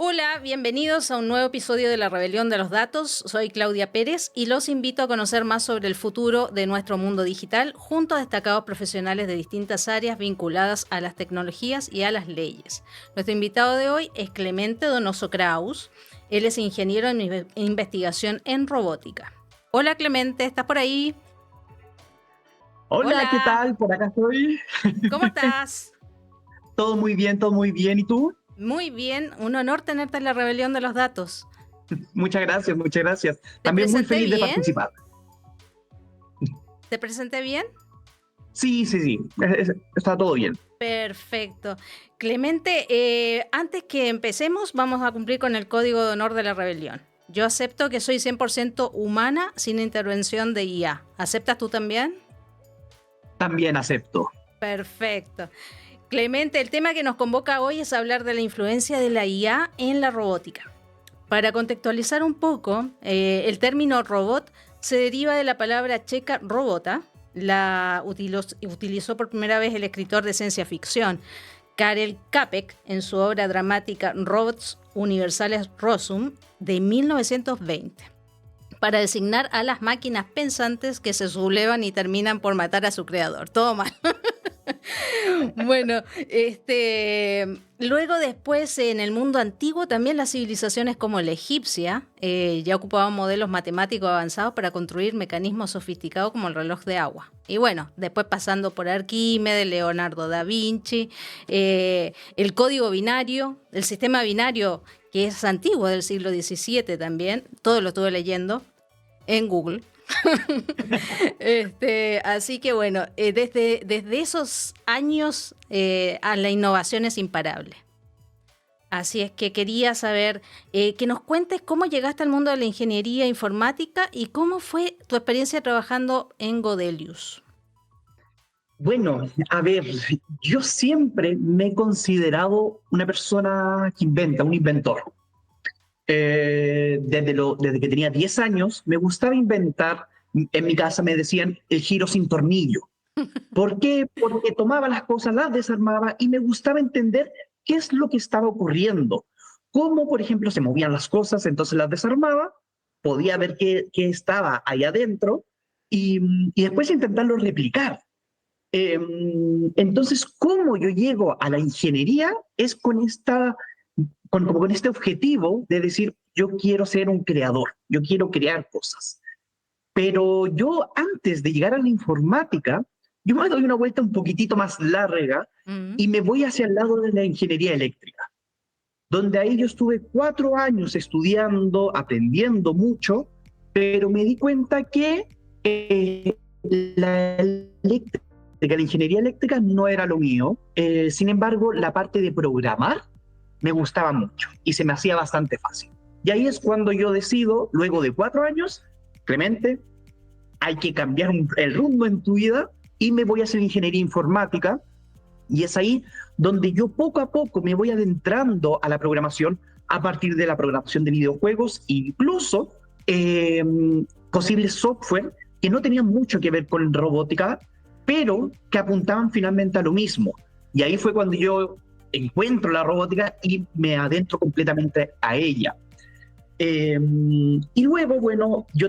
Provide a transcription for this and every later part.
Hola, bienvenidos a un nuevo episodio de La Rebelión de los Datos. Soy Claudia Pérez y los invito a conocer más sobre el futuro de nuestro mundo digital junto a destacados profesionales de distintas áreas vinculadas a las tecnologías y a las leyes. Nuestro invitado de hoy es Clemente Donoso Kraus. Él es ingeniero en investigación en robótica. Hola Clemente, ¿estás por ahí? Hola, ¿qué Hola, tal? Por acá estoy. ¿cómo estás? Todo muy bien, todo muy bien. ¿Y tú? Muy bien, un honor tenerte en La Rebelión de los Datos. Muchas gracias, muchas gracias. ¿Te También muy presenté feliz de bien? participar. ¿Te presenté bien? Sí, sí, sí. Está todo bien. Perfecto. Clemente, antes que empecemos, vamos a cumplir con el código de honor de la rebelión. Yo acepto que soy 100% humana sin intervención de IA. ¿Aceptas tú también? También acepto. Perfecto. Clemente, el tema que nos convoca hoy es hablar de la influencia de la IA en la robótica. Para contextualizar un poco, el término robot se deriva de la palabra checa robota. La utilizó por primera vez el escritor de ciencia ficción Karel Čapek en su obra dramática Robots Universales Rosum de 1920 para designar a las máquinas pensantes que se sublevan y terminan por matar a su creador. Todo mal. Bueno, luego después en el mundo antiguo también las civilizaciones como la egipcia ya ocupaban modelos matemáticos avanzados para construir mecanismos sofisticados como el reloj de agua. Y bueno, después pasando por Arquímedes, Leonardo da Vinci, el código binario, el sistema binario que es antiguo del siglo XVII también, todo lo estuve leyendo en Google. Así que bueno, desde esos años a la innovación es imparable. Así es que quería saber que nos cuentes cómo llegaste al mundo de la ingeniería informática y cómo fue tu experiencia trabajando en Godelius. Bueno, a ver, yo siempre me he considerado una persona que inventa, un inventor. Desde que tenía 10 años me gustaba inventar. En mi casa me decían el giro sin tornillo. ¿Por qué? Porque tomaba las cosas, las desarmaba y me gustaba entender qué es lo que estaba ocurriendo. Cómo, por ejemplo, se movían las cosas, entonces las desarmaba, podía ver qué estaba ahí adentro y después intentarlo replicar. Eh, entonces, ¿cómo yo llego a la ingeniería? Es como con este objetivo de decir, yo quiero ser un creador, yo quiero crear cosas. Pero yo antes de llegar a la informática, yo me doy una vuelta un poquitito más larga Mm. y me voy hacia el lado de la ingeniería eléctrica, donde ahí yo estuve 4 años estudiando, aprendiendo mucho, pero me di cuenta que la eléctrica, la ingeniería eléctrica no era lo mío. Sin embargo, la parte de programar me gustaba mucho y se me hacía bastante fácil. Y ahí es cuando yo decido, luego de 4 años, Clemente, hay que cambiar el rumbo en tu vida y me voy a hacer ingeniería informática. Y es ahí donde yo poco a poco me voy adentrando a la programación a partir de la programación de videojuegos, incluso eh, posibles software que no tenían mucho que ver con robótica, pero que apuntaban finalmente a lo mismo. Y ahí fue cuando yo encuentro la robótica y me adentro completamente a ella. Y luego, bueno, yo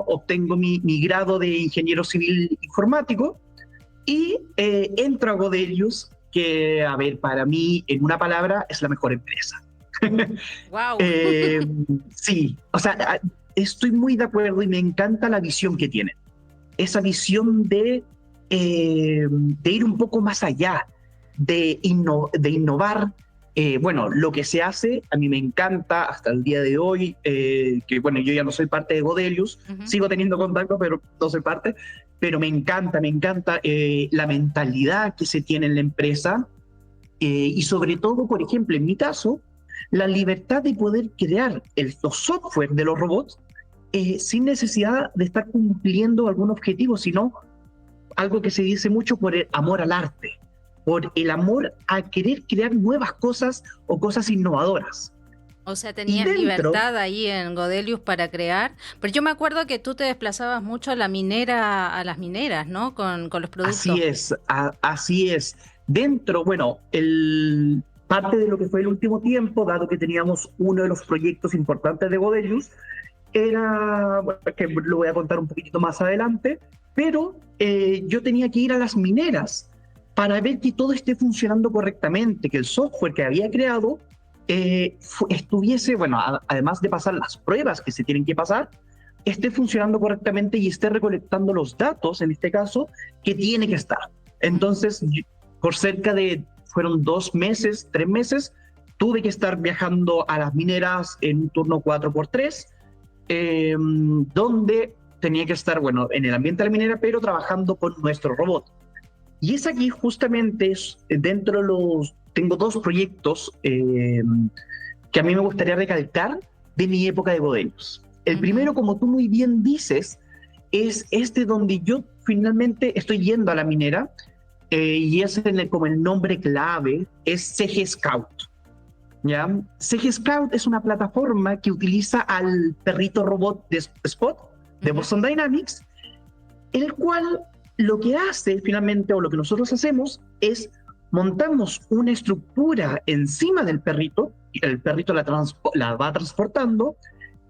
obtengo mi grado de ingeniero civil informático y entro a Godelius, que, a ver, para mí, en una palabra, es la mejor empresa. Wow. Eh, sí, o sea, estoy muy de acuerdo y me encanta la visión que tienen. Esa visión de ir un poco más allá, de innovar. Bueno, lo que se hace, a mí me encanta hasta el día de hoy, que bueno, yo ya no soy parte de Godelius, Uh-huh. sigo teniendo contacto, pero no soy parte, pero me encanta la mentalidad que se tiene en la empresa y sobre todo, por ejemplo, en mi caso, la libertad de poder crear los software de los robots sin necesidad de estar cumpliendo algún objetivo, sino algo que se dice mucho por el amor al arte, por el amor a querer crear nuevas cosas o cosas innovadoras. O sea, Y tenías dentro, libertad ahí en Godelius para crear. Pero yo me acuerdo que tú te desplazabas mucho a la minera, a las mineras, ¿no? Con los productos. así es. Dentro, bueno, Parte de lo que fue el último tiempo, dado que teníamos uno de los proyectos importantes de Godelius, era, bueno, que lo voy a contar un poquitito más adelante, pero yo tenía que ir a las mineras para ver que todo esté funcionando correctamente, que el software que había creado estuviese, bueno, además de pasar las pruebas que se tienen que pasar, esté funcionando correctamente y esté recolectando los datos, en este caso, que tiene que estar. Entonces, por cerca de, fueron 2 meses, 3 meses, tuve que estar viajando a las mineras en un turno 4x3, donde tenía que estar, bueno, en el ambiente de la minera, pero trabajando con nuestro robot. Y es aquí justamente, dentro de los, tengo 2 proyectos que a mí me gustaría recalcar de mi época de Godelius. El primero, como tú muy bien dices, es este donde yo finalmente estoy yendo a la minera y es como el nombre clave, es CG Scout. ¿Ya? CG Scout es una plataforma que utiliza al perrito robot de Spot, de Boston Dynamics, el cual lo que hace finalmente, o lo que nosotros hacemos, es montamos una estructura encima del perrito, y el perrito la va transportando,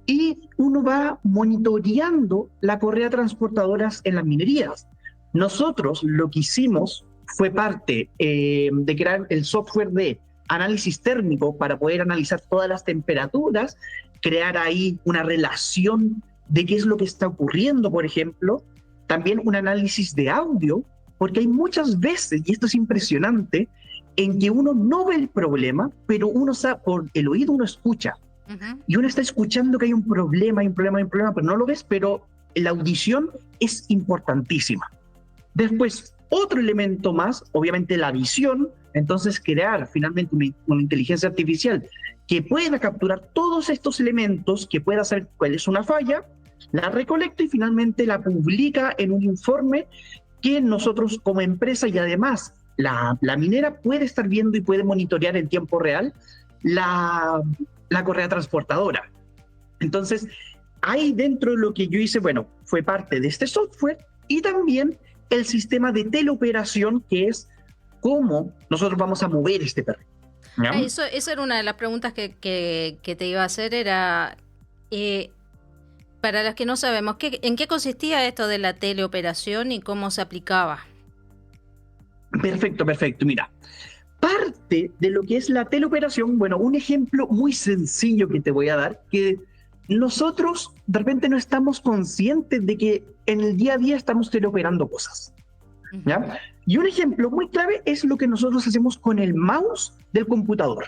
y uno va monitoreando la correa transportadoras en las minerías. Nosotros lo que hicimos fue parte de crear el software de análisis térmico para poder analizar todas las temperaturas, crear ahí una relación de qué es lo que está ocurriendo, por ejemplo, también un análisis de audio, porque hay muchas veces, y esto es impresionante, en que uno no ve el problema, pero uno sabe, por el oído uno escucha. Y uno está escuchando que hay un problema, pero no lo ves, pero la audición es importantísima. Después, otro elemento más, obviamente la visión, entonces crear finalmente una inteligencia artificial que pueda capturar todos estos elementos, que pueda saber cuál es una falla, la recolecta y finalmente la publica en un informe que nosotros como empresa y además la minera puede estar viendo y puede monitorear en tiempo real la correa transportadora. Entonces, ahí dentro de lo que yo hice, bueno, fue parte de este software y también el sistema de teleoperación, que es cómo nosotros vamos a mover este perrito. Eso era una de las preguntas que te iba a hacer, era, para las que no sabemos, ¿en qué consistía esto de la teleoperación y cómo se aplicaba? Perfecto. Mira, parte de lo que es la teleoperación, bueno, un ejemplo muy sencillo que te voy a dar, que nosotros de repente no estamos conscientes de que en el día a día estamos teleoperando cosas, ¿ya? Y un ejemplo muy clave es lo que nosotros hacemos con el mouse del computador.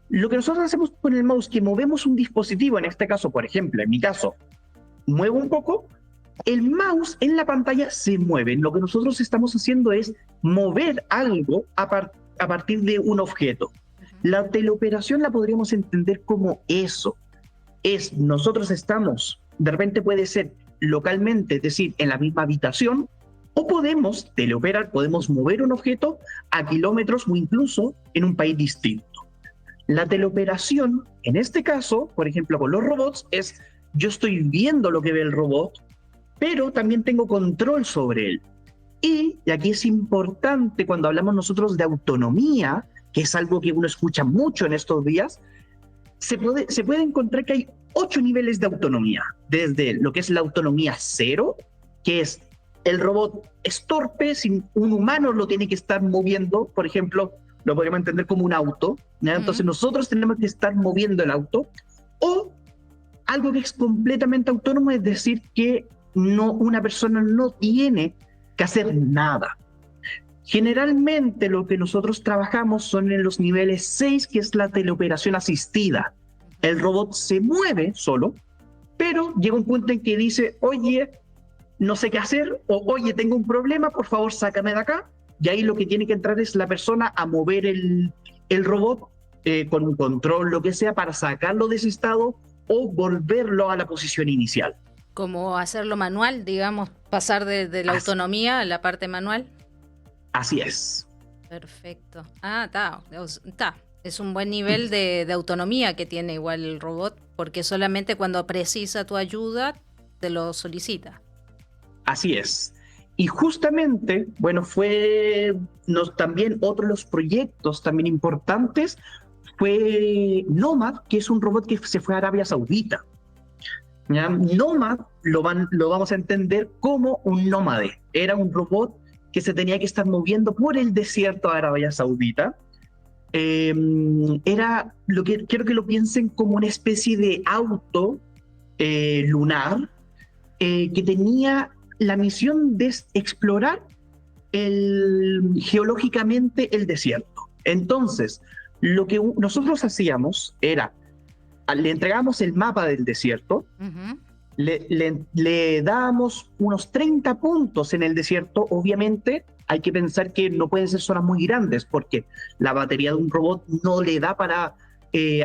Lo que nosotros hacemos con el mouse, que movemos un dispositivo, en este caso, por ejemplo, en mi caso, muevo un poco, el mouse en la pantalla se mueve. Lo que nosotros estamos haciendo es mover algo a partir de un objeto. La teleoperación la podríamos entender como eso. Nosotros estamos, de repente puede ser localmente, es decir, en la misma habitación, o podemos teleoperar, podemos mover un objeto a kilómetros o incluso en un país distinto. La teleoperación, en este caso, por ejemplo, con los robots, es yo estoy viendo lo que ve el robot, pero también tengo control sobre él. Y aquí es importante cuando hablamos nosotros de autonomía, que es algo que uno escucha mucho en estos días, se puede encontrar que hay 8 niveles de autonomía, desde lo que es la autonomía cero, que es el robot es torpe, sin un humano lo tiene que estar moviendo, por ejemplo, lo podríamos entender como un auto, ¿ya? Entonces nosotros tenemos que estar moviendo el auto, o algo que es completamente autónomo, es decir, que una persona no tiene que hacer nada. Generalmente lo que nosotros trabajamos son en los niveles 6, que es la teleoperación asistida. El robot se mueve solo, pero llega un punto en que dice, oye, no sé qué hacer, o oye, tengo un problema, por favor, sácame de acá. Y ahí lo que tiene que entrar es la persona a mover el robot con un control, lo que sea, para sacarlo de ese estado o volverlo a la posición inicial. Como hacerlo manual, digamos, pasar de la autonomía a la parte manual. Así es. Perfecto. Está. Es un buen nivel de autonomía que tiene igual el robot, porque solamente cuando precisa tu ayuda te lo solicita. Así es. Y justamente, bueno, también otro de los proyectos también importantes fue Nomad, que es un robot que se fue a Arabia Saudita. ¿Ya? Nomad lo vamos a entender como un nómade. Era un robot que se tenía que estar moviendo por el desierto de Arabia Saudita. Era lo que quiero que lo piensen como una especie de auto lunar que tenía la misión de explorar geológicamente el desierto. Entonces, lo que nosotros hacíamos era, le entregábamos el mapa del desierto, le dábamos unos 30 puntos en el desierto. Obviamente hay que pensar que no pueden ser zonas muy grandes porque la batería de un robot no le da para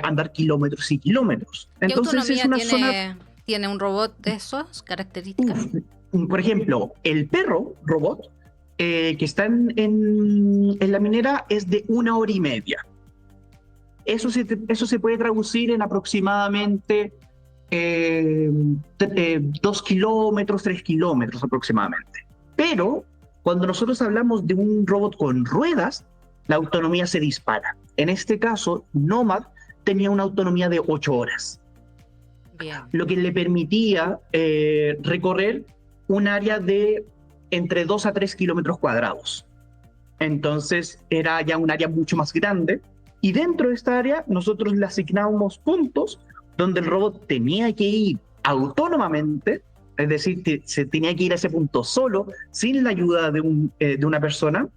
andar kilómetros y kilómetros. Entonces es una zona... ¿Tiene un robot de esas características? Por ejemplo, el perro robot que está en la minera es de 1 hora y media. Eso se puede traducir en aproximadamente 2 kilómetros, 3 kilómetros aproximadamente. Pero cuando nosotros hablamos de un robot con ruedas, la autonomía se dispara. En este caso, Nomad tenía una autonomía de 8 horas. Bien. Lo que le permitía recorrer un área de entre 2 a 3 kilómetros cuadrados. Entonces era ya un área mucho más grande, y dentro de esta área nosotros le asignábamos puntos donde el robot tenía que ir autónomamente, es decir, que se tenía que ir a ese punto solo, sin la ayuda de una persona,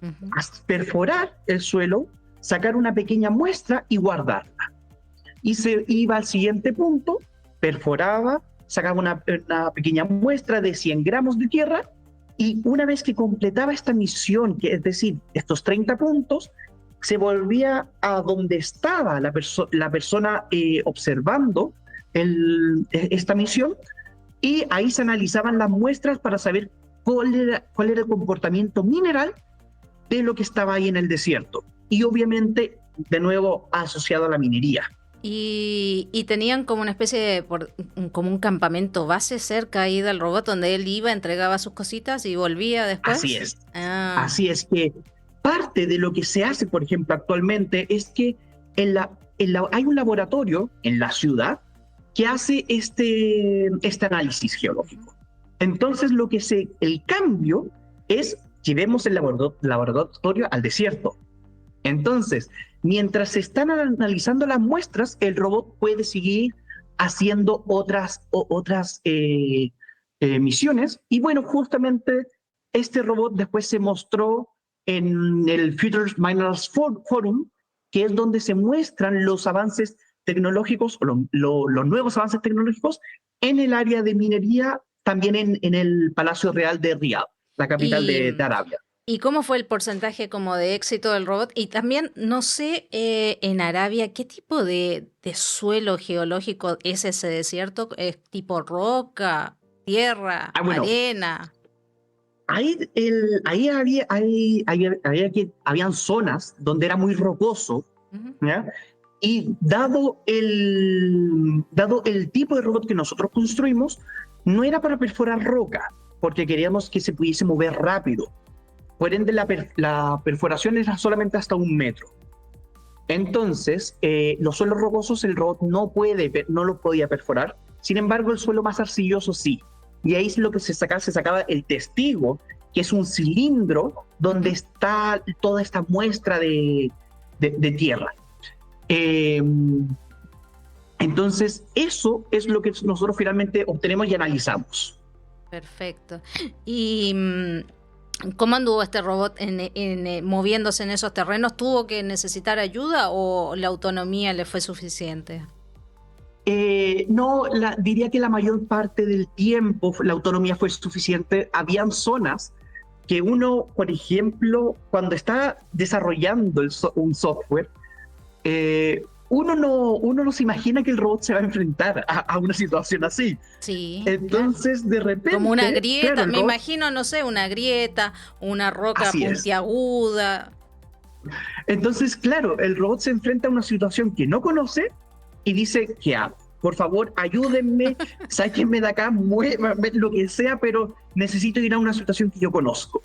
a perforar el suelo, sacar una pequeña muestra y guardarla. Y se iba al siguiente punto, perforaba, sacaba una pequeña muestra de 100 gramos de tierra, y una vez que completaba esta misión, que es decir, estos 30 puntos, se volvía a donde estaba la persona observando esta misión, y ahí se analizaban las muestras para saber cuál era el comportamiento mineral de lo que estaba ahí en el desierto. Y obviamente, de nuevo, asociado a la minería. Y tenían como una especie de, como un campamento base cerca ahí del robot donde él iba, entregaba sus cositas y volvía después. Así es. Así es que parte de lo que se hace, por ejemplo, actualmente es que hay un laboratorio en la ciudad que hace este análisis geológico. Entonces, el cambio es llevemos el laboratorio al desierto. Entonces, mientras se están analizando las muestras, el robot puede seguir haciendo otras misiones. Y bueno, justamente este robot después se mostró en el Future Miners Forum, que es donde se muestran los avances tecnológicos, o los nuevos avances tecnológicos en el área de minería, también en el Palacio Real de Riad, la capital de Arabia. ¿Y cómo fue el porcentaje como de éxito del robot? Y también, no sé, en Arabia, ¿qué tipo de suelo geológico es ese desierto? ¿Es tipo roca, tierra, arena? Ahí habían zonas donde era muy rocoso, ¿ya? Y dado el tipo de robot que nosotros construimos, no era para perforar roca, porque queríamos que se pudiese mover rápido. Por ende, la perforación era solamente hasta 1 metro. Entonces, los suelos rocosos el robot no lo podía perforar. Sin embargo, el suelo más arcilloso sí. Y ahí es lo que se sacaba el testigo, que es un cilindro donde está toda esta muestra de tierra. Entonces, eso es lo que nosotros finalmente obtenemos y analizamos. Perfecto. ¿Y cómo anduvo este robot moviéndose en esos terrenos? ¿Tuvo que necesitar ayuda o la autonomía le fue suficiente? No, diría que la mayor parte del tiempo la autonomía fue suficiente. Habían zonas que uno, por ejemplo, cuando está desarrollando un software, uno no se imagina que el robot se va a enfrentar a una situación así. Sí. Entonces, claro, de repente... Como una grieta, claro, me imagino, no sé, una grieta, una roca puntiaguda. Entonces, claro, el robot se enfrenta a una situación que no conoce y dice, ¿qué hago? por favor, ayúdenme, sáquenme de acá, muévanme, lo que sea, pero necesito ir a una situación que yo conozco.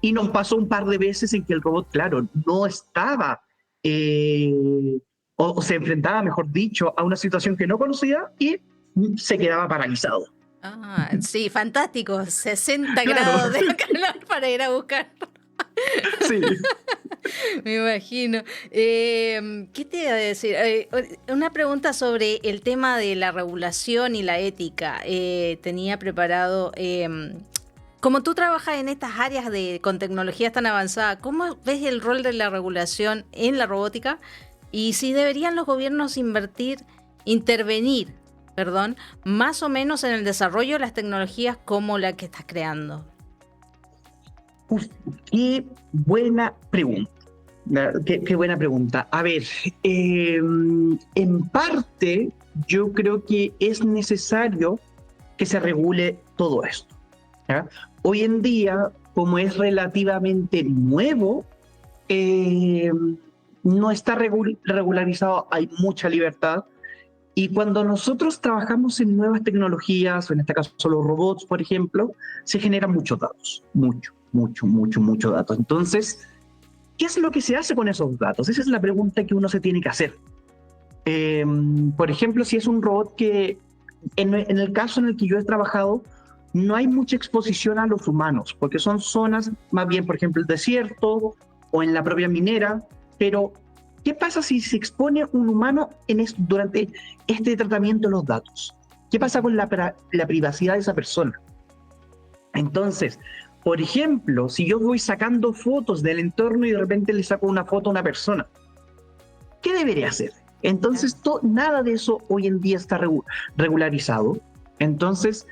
Y nos pasó un par de veces en que el robot, claro, no estaba, o se enfrentaba, mejor dicho, a una situación que no conocía y se quedaba paralizado. Ah, sí, fantástico. 60 Claro, grados de calor para ir a buscar. sí. Me imagino. ¿Qué te iba a decir? Una pregunta sobre el tema de la regulación y la ética. Tenía preparado, como tú trabajas en estas áreas con tecnologías tan avanzadas, ¿cómo ves el rol de la regulación en la robótica? Y si deberían los gobiernos intervenir, más o menos en el desarrollo de las tecnologías como la que estás creando. Uf, qué buena pregunta. Qué buena pregunta. A ver, en parte yo creo que es necesario que se regule todo esto, ¿ya? Hoy en día, como es relativamente nuevo, no está regularizado, hay mucha libertad. Y cuando nosotros trabajamos en nuevas tecnologías, o en este caso los robots, por ejemplo, se generan muchos datos, mucho datos. Entonces, ¿qué es lo que se hace con esos datos? Esa es la pregunta que uno se tiene que hacer. Por ejemplo, si es un robot que, en el caso en el que yo he trabajado, no hay mucha exposición a los humanos, porque son zonas, más bien, por ejemplo, el desierto o en la propia minera, pero ¿qué pasa si se expone un humano durante este tratamiento de los datos? ¿Qué pasa con la privacidad de esa persona? Entonces, por ejemplo, si yo voy sacando fotos del entorno y de repente le saco una foto a una persona, ¿qué debería hacer? Entonces, nada de eso hoy en día está regularizado. Entonces,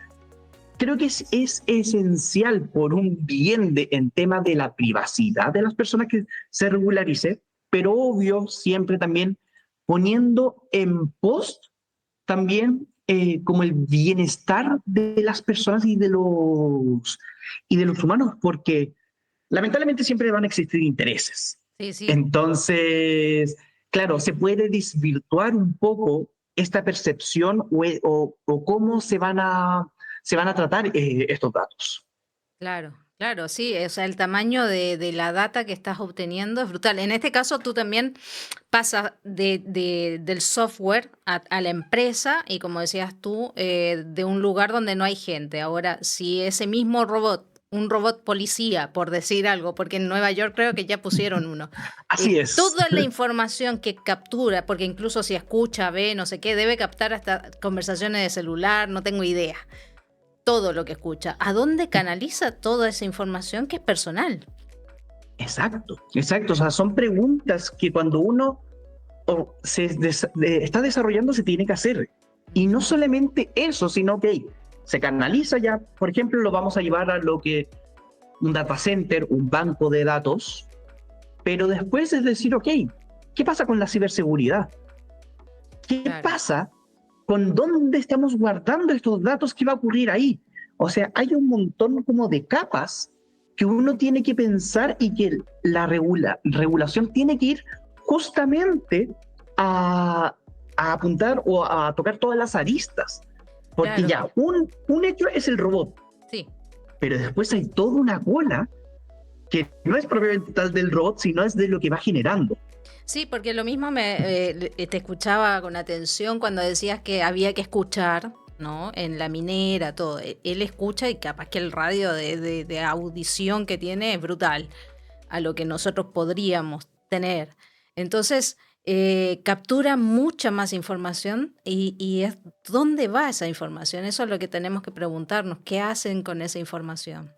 creo que es esencial por un bien en temas de la privacidad de las personas que se regularice, pero obvio, siempre también poniendo en post también como el bienestar de las personas y de los humanos, porque lamentablemente siempre van a existir intereses. Sí, sí. Entonces, claro, se puede desvirtuar un poco esta percepción o cómo se van a tratar estos datos. Claro, sí, o sea, el tamaño de la data que estás obteniendo es brutal. En este caso, tú también pasas del software a la empresa y, como decías tú, de un lugar donde no hay gente. Ahora, si ese mismo robot, un robot policía, por decir algo, porque en Nueva York creo que ya pusieron uno, Así es. toda la información que captura, porque incluso si escucha, ve, no sé qué, debe captar hasta conversaciones de celular, no tengo idea. Todo lo que escucha. ¿A dónde canaliza toda esa información que es personal? Exacto. O sea, son preguntas que cuando uno está desarrollando se tiene que hacer. Y no solamente eso, sino que se canaliza ya, por ejemplo, lo vamos a llevar a lo que un data center, un banco de datos, pero después es decir, ok, ¿qué pasa con la ciberseguridad? ¿Qué pasa con dónde estamos guardando estos datos? ¿Qué va a ocurrir ahí? O sea, hay un montón como de capas que uno tiene que pensar y que la regulación tiene que ir justamente a apuntar o a tocar todas las aristas. Porque ya, un hecho es el robot. Sí. Pero después hay toda una cola que no es propiamente tal del robot, sino es de lo que va generando. Sí, porque lo mismo te escuchaba con atención cuando decías que había que escuchar, ¿no? En la minera, todo. Él escucha y capaz que el radio de audición que tiene es brutal a lo que nosotros podríamos tener. Entonces, captura mucha más información y es ¿dónde va esa información? Eso es lo que tenemos que preguntarnos. ¿Qué hacen con esa información?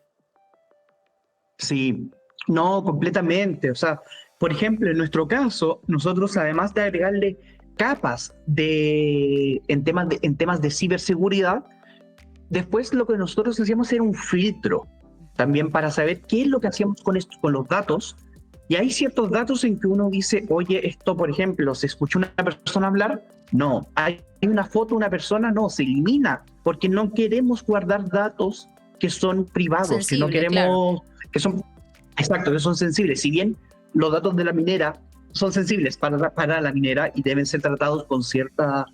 Sí, no, completamente. O sea, por ejemplo, en nuestro caso, nosotros además de agregarle capas en temas de ciberseguridad, después lo que nosotros hacíamos era un filtro también para saber qué es lo que hacíamos con los datos. Y hay ciertos datos en que uno dice, oye, esto, por ejemplo, ¿se escuchó una persona hablar? No. ¿Hay una foto de una persona? No, se elimina, porque no queremos guardar datos que son privados, sensible, que no queremos, que son, exacto, que son sensibles. Si bien los datos de la minera son sensibles para la minera y deben ser tratados con cierta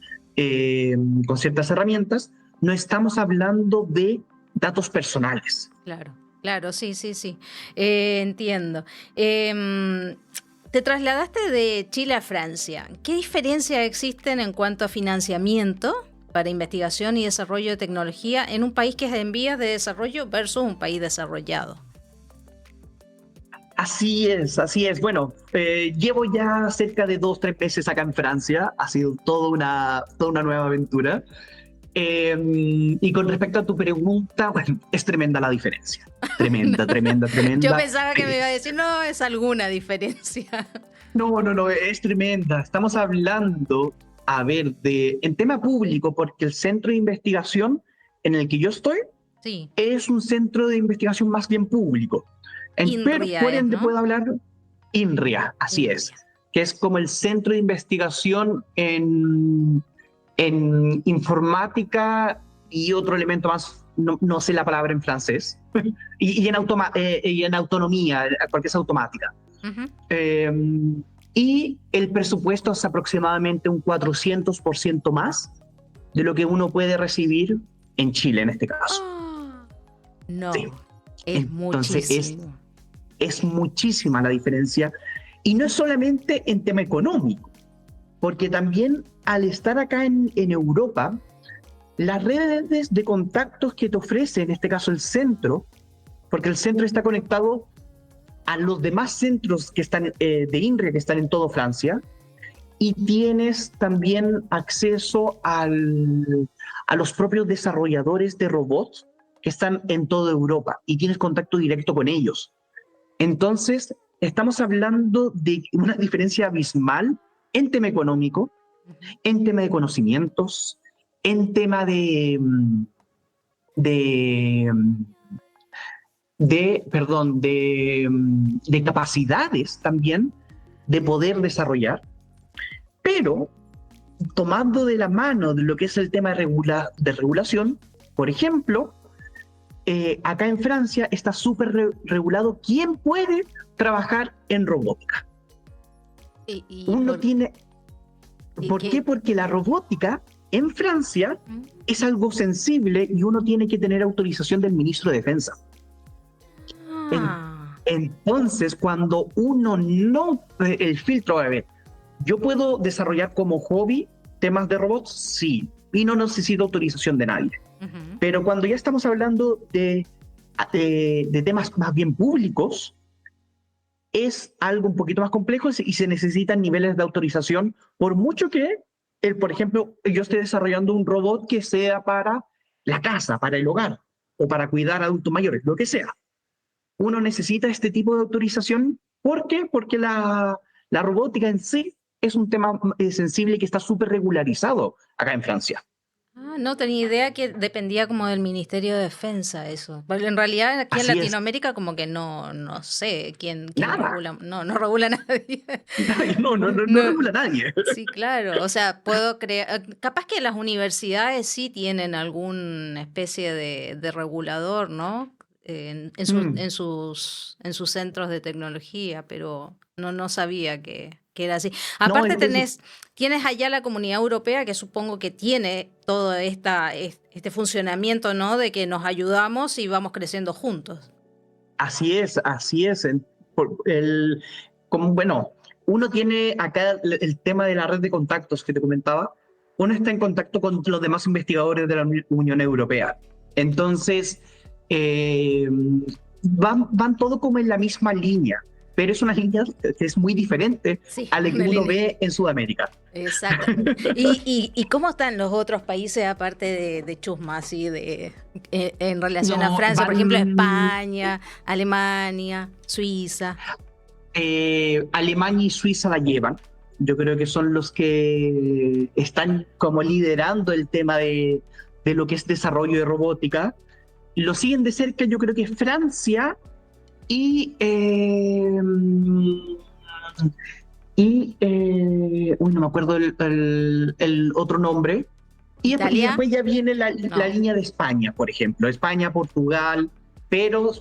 con ciertas herramientas, no estamos hablando de datos personales. Claro, claro, sí, sí, sí. Entiendo. Te trasladaste de Chile a Francia. ¿Qué diferencias existen en cuanto a financiamiento para investigación y desarrollo de tecnología en un país que es en vías de desarrollo versus un país desarrollado? Así es, así es. Bueno, llevo ya cerca de 2, 3 meses acá en Francia. Ha sido toda una nueva aventura. Y con respecto a tu pregunta, bueno, es tremenda la diferencia. Tremenda, tremenda, Yo tremenda. pensaba que me iba a decir, no, es alguna diferencia. No, no, no, es tremenda. Estamos hablando, a ver, en tema público, porque el centro de investigación en el que yo estoy Sí, es un centro de investigación más bien público. Pero INRIA por es, ende ¿no? puedo hablar INRIA, así es, INRIA. que es como el centro de investigación en informática y otro elemento más, no sé la palabra en francés, y en autonomía, porque es automática. Ujú. Eh, y el presupuesto es aproximadamente un 400% más de lo que uno puede recibir en Chile en este caso. Ah, Sí. no, es Entonces muchísimo. es muchísima la diferencia y no es solamente en tema económico, porque también al estar acá en Europa, las redes de contactos que te ofrece, en este caso el centro, porque el centro está conectado a los demás centros que están de INRIA, que están en toda Francia, y tienes también acceso a los propios desarrolladores de robots que están en toda Europa y tienes contacto directo con ellos. Entonces, estamos hablando de una diferencia abismal en tema económico, en tema de conocimientos, en tema de, de capacidades también de poder desarrollar, pero tomando de la mano de lo que es el tema de regulación, por ejemplo, acá en Francia está súper regulado quién puede trabajar en robótica. Uno Por, tiene, y ¿por qué? que, Porque la robótica en Francia ¿Mm? es algo sensible y uno tiene que tener autorización del ministro de Defensa. Ah, Entonces, cuando uno no, el filtro, a ver, yo puedo desarrollar como hobby temas de robots, sí, y no necesito autorización de nadie. ujú. Pero cuando ya estamos hablando de temas más bien públicos, es algo un poquito más complejo y se necesitan niveles de autorización, por mucho que, por ejemplo, yo esté desarrollando un robot que sea para la casa, para el hogar, o para cuidar a adultos mayores, lo que sea. Uno necesita este tipo de autorización. ¿Por qué? Porque la robótica en sí es un tema sensible que está súper regularizado acá en Francia. No tenía idea que dependía como del Ministerio de Defensa eso. Bueno, en realidad aquí en Así es. Latinoamérica como que no sé quién Nada. regula, no regula a nadie. No, no, no, no No, regula nadie. sí, claro. O sea, puedo creer, capaz que las universidades sí tienen alguna especie de regulador, ¿no? Mm, En sus centros de tecnología, pero no sabía que era así. no, Aparte tienes allá la Comunidad Europea que supongo que tiene todo este funcionamiento, ¿no? De que nos ayudamos y vamos creciendo juntos. así es, así es. Como, bueno, uno tiene acá el tema de la red de contactos que te comentaba. Uno está en contacto con los demás investigadores de la Unión Europea. Entonces, eh, van todo como en la misma línea, pero es una línea que es muy diferente Sí, a la que una uno línea. ve en Sudamérica. Exacto. ¿Y cómo están los otros países aparte de Chusma, así en relación a No, Francia, por ejemplo, van España, Alemania, Suiza? Alemania y Suiza la llevan. Yo creo que son los que están como liderando el tema de lo que es desarrollo de robótica. Lo siguen de cerca, yo creo que Francia y, uy, no me acuerdo el otro nombre. Y ¿Italia? después ya viene la No. línea de España, por ejemplo. España, Portugal, pero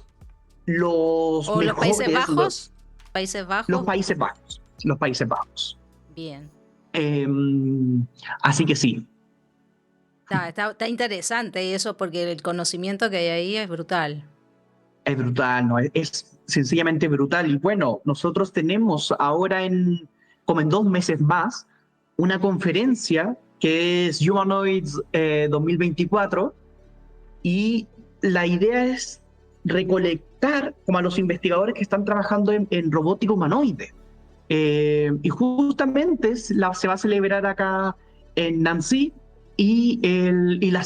los ¿O los Países mejores, Bajos? Países los Bajos, Países Bajos. Los Países Bajos. bien. Eh, así que sí. Está interesante eso porque el conocimiento que hay ahí es brutal. Es brutal, ¿no? Es sencillamente brutal. Y bueno, nosotros tenemos ahora como en 2 meses más, una conferencia que es Humanoids 2024, y la idea es recolectar como a los investigadores que están trabajando en robótica humanoide. Y justamente se va a celebrar acá en Nancy, y la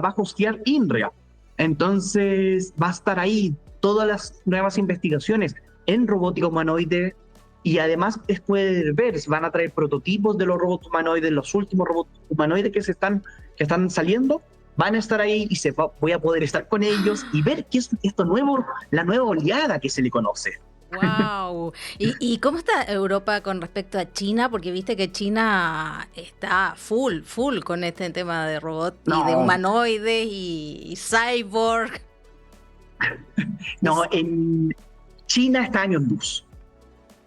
va a hostear INRIA. Entonces va a estar ahí todas las nuevas investigaciones en robótica humanoide, y además puede ver, van a traer prototipos de los robots humanoides, los últimos robots humanoides que están saliendo, van a estar ahí, y voy a poder estar con ellos y ver qué es esto nuevo, la nueva oleada que se le conoce. Wow. ¿Y cómo está Europa con respecto a China? Porque viste que China está full con este tema de robot y de No, humanoides y cyborg. no, en China está años luz.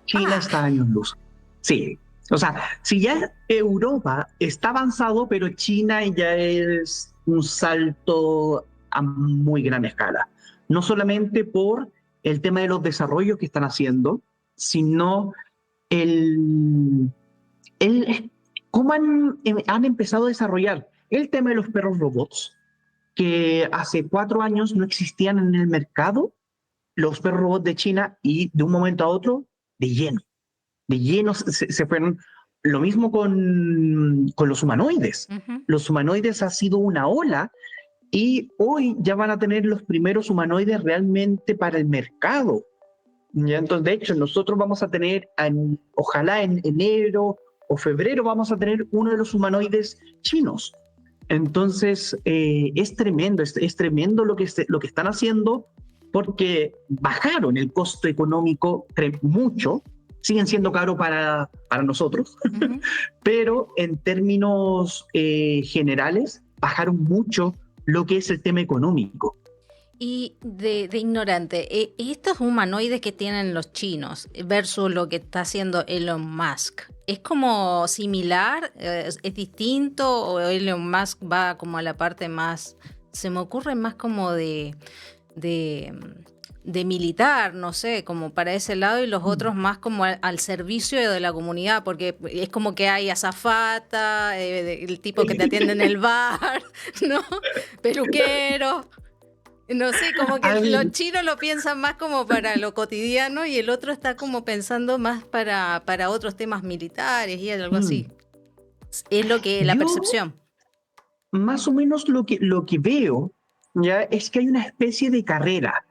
China Ah, está años luz. Sí. O sea, si ya Europa está avanzado, pero China ya es un salto a muy gran escala. No solamente por el tema de los desarrollos que están haciendo, sino el, el cómo han empezado a desarrollar el tema de los perros robots, que hace 4 años no existían en el mercado, los perros robots de China, y de un momento a otro, de lleno se fueron. Lo mismo con los humanoides. ujú. Los humanoides ha sido una ola, y hoy ya van a tener los primeros humanoides realmente para el mercado. ¿Ya? Entonces, de hecho, nosotros vamos a tener, ojalá en enero o febrero, vamos a tener uno de los humanoides chinos. Entonces, es tremendo, es tremendo lo que están haciendo, porque bajaron el costo económico mucho. Siguen siendo caros para nosotros, Ujú. pero en términos generales bajaron mucho lo que es el tema económico. Y de ignorante, estos humanoides que tienen los chinos versus lo que está haciendo Elon Musk, ¿es como similar? ¿Es distinto? ¿O Elon Musk va como a la parte más, se me ocurre más como de, de militar, no sé, como para ese lado y los otros más como al servicio de la comunidad? Porque es como que hay azafata, el tipo que te atiende en el bar, ¿no? Peluquero. No sé, como que los Al- chinos lo piensan más como para lo cotidiano y el otro está como pensando más para otros temas militares y algo así. mm, Es lo que, la yo percepción. más o menos lo que veo, ya, es que hay una especie de carrera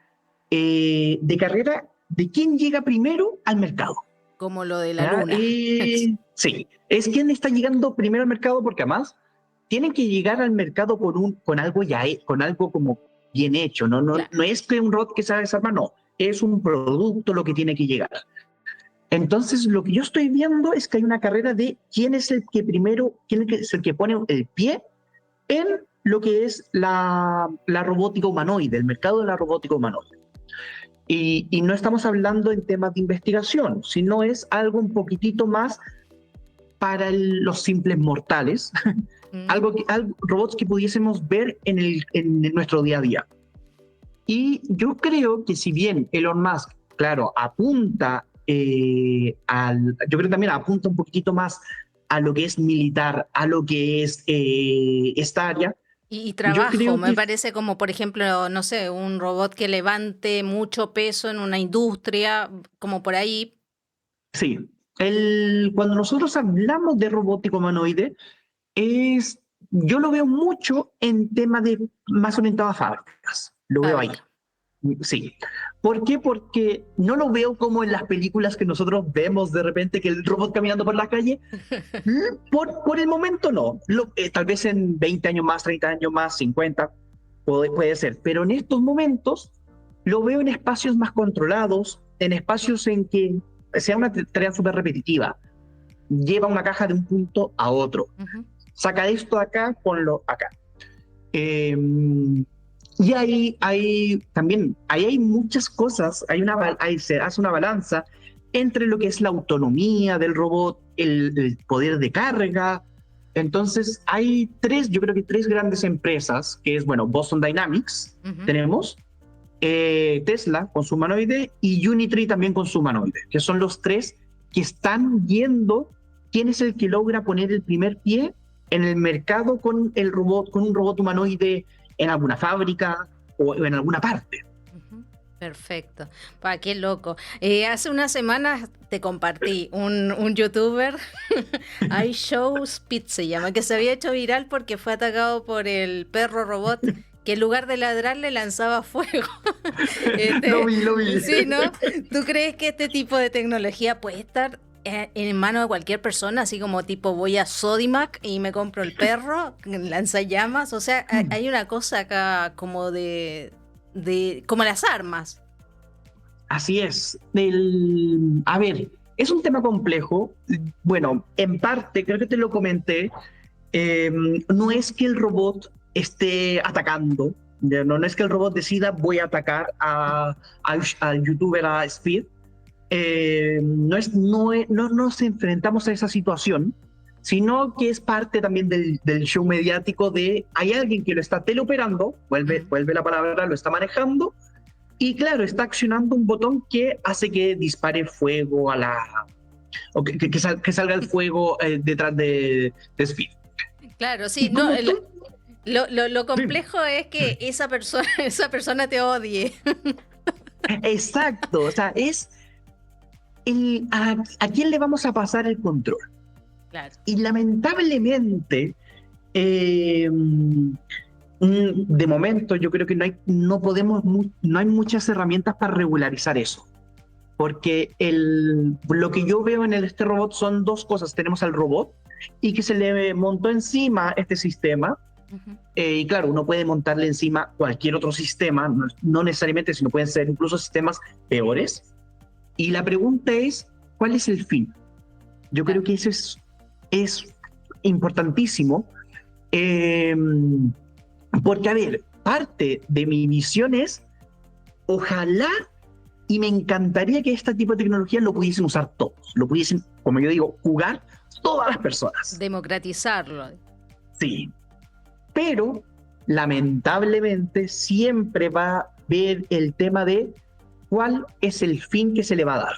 de quién llega primero al mercado. Como lo de la ¿Ya? luna. Sí, es quien está llegando primero al mercado, porque además tienen que llegar al mercado con algo con algo como bien hecho. No, no, Claro. no es que un robot que se desarma, no, es un producto lo que tiene que llegar. Entonces, lo que yo estoy viendo es que hay una carrera de quién es el que primero, quién es el que pone el pie en lo que es la robótica humanoide, el mercado de la robótica humanoide. Y no estamos hablando en temas de investigación, sino es algo un poquitito más para los simples mortales, Mm. robots que pudiésemos ver en nuestro día a día. Y yo creo que, si bien Elon Musk, claro, yo creo que también apunta un poquitito más a lo que es militar, a lo que es esta área. Y Yo trabajo, creo me que parece como, por ejemplo, no sé, un robot que levante mucho peso en una industria, como por ahí. sí. Cuando nosotros hablamos de robótica humanoide, yo lo veo mucho en temas más orientado a fábricas. Lo veo ahí. Fábrica. Sí. ¿Por qué? Porque no lo veo como en las películas que nosotros vemos de repente, que el robot caminando por la calle. Por el momento no. Tal vez en 20 años más, 30 años más, 50, puede ser. Pero en estos momentos lo veo en espacios más controlados, en espacios en que sea una tarea súper repetitiva. Lleva una caja de un punto a otro. Ujú. Saca esto de acá, ponlo acá. Eh, y ahí hay muchas cosas, ahí se hace una balanza entre lo que es la autonomía del robot, el poder de carga, Entonces hay yo creo que tres grandes empresas, que es, bueno, Boston Dynamics, tenemos, Tesla con su humanoide y Unitree también con su humanoide, que son los tres que están viendo quién es el que logra poner el primer pie en el mercado con el robot, con un robot humanoide en alguna fábrica o en alguna parte. Perfecto. Qué loco. Hace unas semanas te compartí un youtuber, iShowSpeed se llama, que se había hecho viral porque fue atacado por el perro robot que en lugar de ladrar le lanzaba fuego. Lo vi. Sí, ¿no? ¿Tú crees que este tipo de tecnología puede estar en manos de cualquier persona, así como tipo voy a Sodimac y me compro el perro, lanzallamas? O sea, hay una cosa acá como de como las armas. Así es. A ver, es un tema complejo. Bueno, en parte, creo que te lo comenté, no es que el robot esté atacando, no es que el robot decida voy a atacar al youtuber, a Speed. No nos enfrentamos a esa situación, sino que es parte también del show mediático de hay alguien que lo está teleoperando, vuelve la palabra, lo está manejando, y claro, está accionando un botón que hace que dispare fuego o que salga el fuego detrás de Speed. Claro, sí, no, lo complejo es que esa persona te odie. Exacto, o sea, es a quién le vamos a pasar el control. Claro. Y lamentablemente, de momento yo creo que no hay muchas herramientas para regularizar eso. Porque lo que yo veo en este robot son dos cosas. Tenemos al robot y que se le montó encima este sistema. Y claro, uno puede montarle encima cualquier otro sistema, no necesariamente, sino pueden ser incluso sistemas peores. Y la pregunta es, ¿cuál es el fin? Yo creo que eso es importantísimo, porque, a ver, parte de mi misión es, ojalá y me encantaría que este tipo de tecnología lo pudiesen usar todos, lo pudiesen, como yo digo, jugar todas las personas. Democratizarlo. Sí, pero lamentablemente siempre va a haber el tema de cuál es el fin que se le va a dar,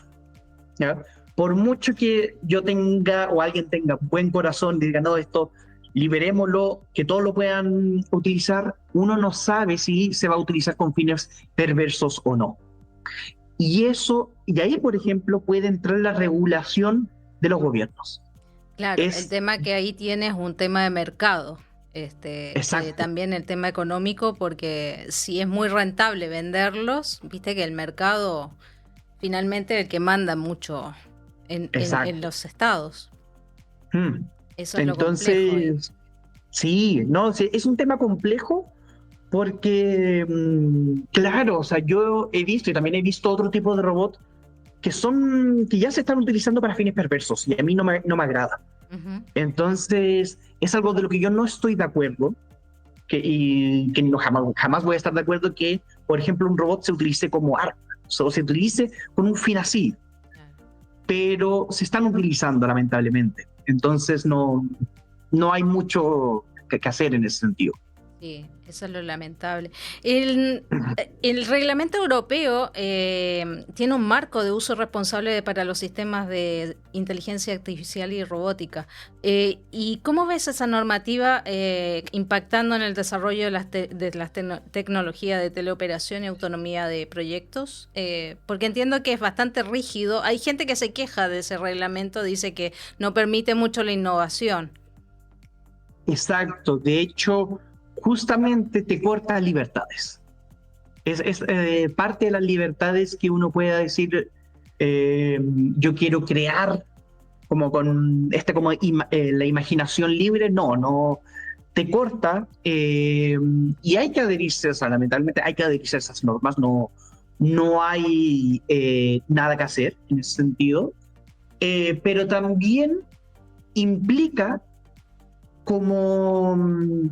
¿ya? Por mucho que yo tenga o alguien tenga buen corazón y diga, no, esto liberémoslo, que todos lo puedan utilizar, uno no sabe si se va a utilizar con fines perversos o no. Y ahí, por ejemplo, puede entrar la regulación de los gobiernos. Claro, el tema que ahí tienes un tema de mercado. También el tema económico, porque si es muy rentable venderlos, viste que el mercado finalmente es el que manda mucho en los estados. Eso es entonces, lo complejo. sí, no, es un tema complejo porque, claro, o sea, yo he visto y también he visto otro tipo de robot que ya se están utilizando para fines perversos y a mí no me agrada. Entonces, es algo de lo que yo no estoy de acuerdo y que jamás voy a estar de acuerdo que, por ejemplo, un robot se utilice como arma, o se utilice con un fin así. Pero se están utilizando, lamentablemente. Entonces, no hay mucho que hacer en ese sentido. Sí, eso es lo lamentable. El reglamento europeo tiene un marco de uso responsable para los sistemas de inteligencia artificial y robótica. ¿Y cómo ves esa normativa impactando en el desarrollo de las tecnologías de teleoperación y autonomía de proyectos? Porque entiendo que es bastante rígido. Hay gente que se queja de ese reglamento, dice que no permite mucho la innovación. Exacto. De hecho, justamente te corta libertades. Es parte de las libertades que uno pueda decir, yo quiero crear como con la imaginación libre, no te corta, y hay que adherirse, o sea, lamentablemente hay que adherirse a esas normas, no hay nada que hacer en ese sentido, pero también implica como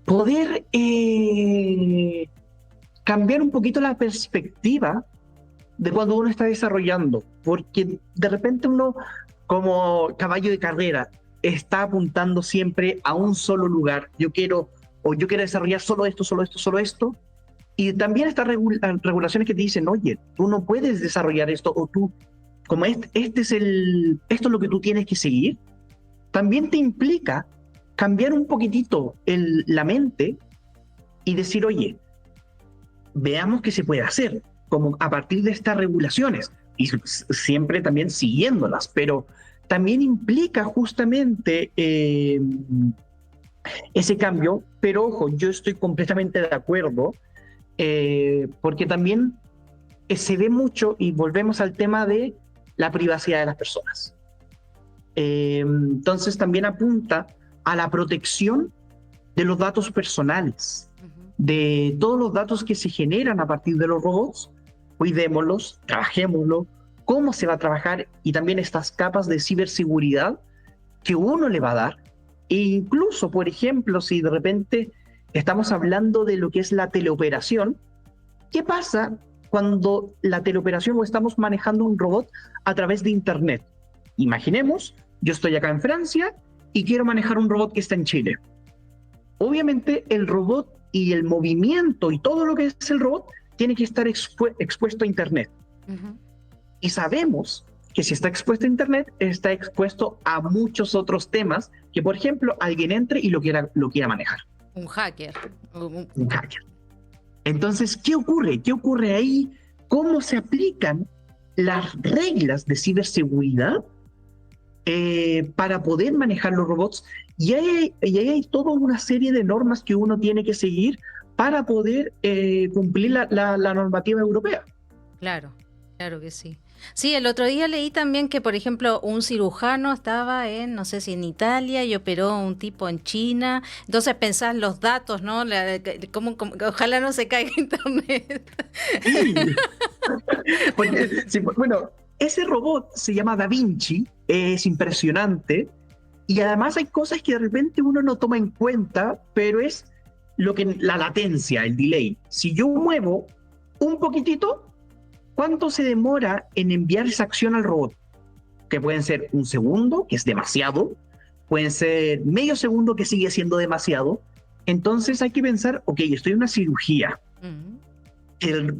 poder cambiar un poquito la perspectiva de cuando uno está desarrollando, porque de repente uno, como caballo de carrera, está apuntando siempre a un solo lugar. Yo quiero desarrollar solo esto, solo esto, solo esto. Y también estas regulaciones que te dicen, oye, tú no puedes desarrollar esto, o tú, como esto es lo que tú tienes que seguir, también te implica cambiar un poquitito la mente y decir, oye, veamos qué se puede hacer, como a partir de estas regulaciones, y siempre también siguiéndolas, pero también implica justamente ese cambio, pero ojo, yo estoy completamente de acuerdo, porque también se ve mucho, y volvemos al tema de la privacidad de las personas. Entonces también apunta a la protección de los datos personales, de todos los datos que se generan a partir de los robots. Cuidémoslos, trabajémoslo, cómo se va a trabajar, y también estas capas de ciberseguridad que uno le va a dar. E incluso, por ejemplo, si de repente estamos hablando de lo que es la teleoperación, ¿qué pasa cuando la teleoperación o estamos manejando un robot a través de Internet? Imaginemos, yo estoy acá en Francia y quiero manejar un robot que está en Chile. Obviamente el robot y el movimiento y todo lo que es el robot tiene que estar expuesto a Internet. Y sabemos que si está expuesto a Internet, está expuesto a muchos otros temas que, por ejemplo, alguien entre y lo quiera manejar. Un hacker. Un hacker. Entonces, ¿qué ocurre? ¿Qué ocurre ahí? ¿Cómo se aplican las reglas de ciberseguridad para poder manejar los robots? Y ahí hay toda una serie de normas que uno tiene que seguir para poder cumplir la normativa europea. Claro, claro que sí. Sí, el otro día leí también que, por ejemplo, un cirujano estaba no sé si en Italia, y operó a un tipo en China. Entonces pensás los datos, ¿no? Ojalá no se caiga internet. Sí. Porque, sí, bueno, ese robot se llama Da Vinci, es impresionante, y además hay cosas que de repente uno no toma en cuenta, pero es la latencia, el delay. Si yo muevo un poquitito, ¿cuánto se demora en enviar esa acción al robot? Que pueden ser un segundo, que es demasiado, pueden ser medio segundo, que sigue siendo demasiado. Entonces hay que pensar, ok, estoy en una cirugía,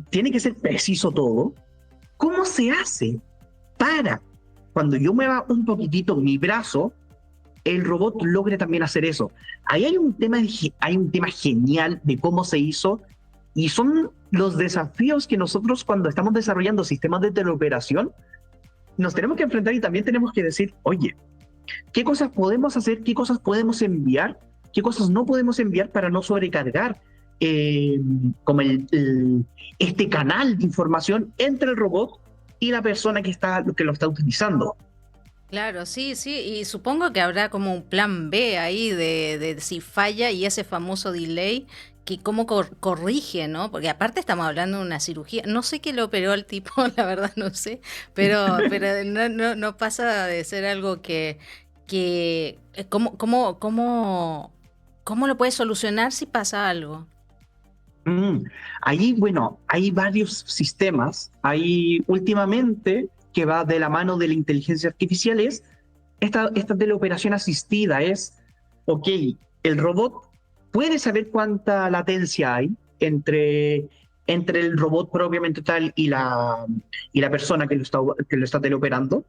tiene que ser preciso todo. ¿Cómo se hace para, cuando yo mueva un poquitito mi brazo, el robot logre también hacer eso? Ahí hay un tema genial de cómo se hizo, y son los desafíos que nosotros, cuando estamos desarrollando sistemas de teleoperación, nos tenemos que enfrentar, y también tenemos que decir, oye, ¿qué cosas podemos hacer? ¿Qué cosas podemos enviar? ¿Qué cosas no podemos enviar para no sobrecargar como este canal de información entre el robot y la persona que lo está utilizando? Claro, sí, sí, y supongo que habrá como un plan B ahí de si falla, y ese famoso delay, que cómo corrige, ¿no? Porque aparte estamos hablando de una cirugía. No sé qué le operó al tipo, la verdad no sé, pero no pasa de ser algo que ¿cómo lo puedes solucionar si pasa algo? Ahí, bueno, hay varios sistemas. Hay últimamente, que va de la mano de la inteligencia artificial, es esta teleoperación asistida. Ok, el robot puede saber cuánta latencia hay entre el robot propiamente tal y la persona que lo está teleoperando.